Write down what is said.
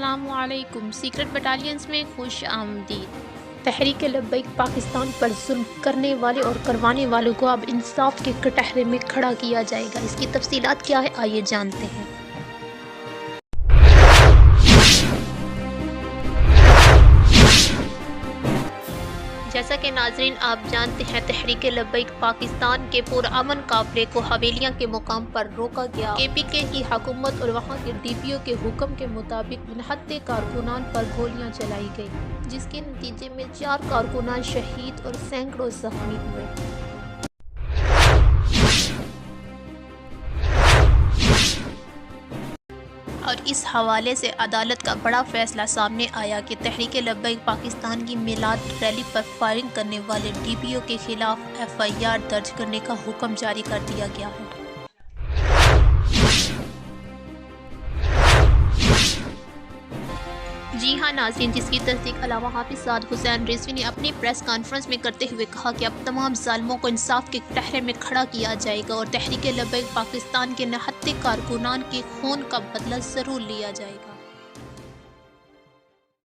السلام علیکم۔ Secret battalions میں خوش آمدید۔ تحریک لبیک پاکستان پر ظلم کرنے والے اور کروانے والوں کو اب انصاف کے کٹہرے میں کھڑا کیا جائے گا۔ اس کی تفصیلات کیا ہے، آئیے جانتے ہیں۔ جیسا کہ ناظرین آپ جانتے ہیں، تحریک لبیک پاکستان کے پرامن قافلے کو حویلیاں کے مقام پر روکا گیا۔ کے پی کے کی حکومت اور وہاں کے ڈی پی او کے حکم کے مطابق نہتے کارکنان پر گولیاں چلائی گئیں، جس کے نتیجے میں 4 کارکنان شہید اور سینکڑوں زخمی ہوئے۔ اور اس حوالے سے عدالت کا بڑا فیصلہ سامنے آیا کہ تحریک لبیک پاکستان کی میلاد ریلی پر فائرنگ کرنے والے ڈی پی او کے خلاف ایف آئی آر درج کرنے کا حکم جاری کر دیا گیا ہے۔ جی ہاں ناظرین، جس کی تصدیق علامہ حافظ سعد حسین رضوی نے اپنی پریس کانفرنس میں کرتے ہوئے کہا کہ اب تمام ظالموں کو انصاف کے کٹہرے میں کھڑا کیا جائے گا اور تحریک لبیک پاکستان کے نہتے کارکنان کے خون کا بدلہ ضرور لیا جائے گا۔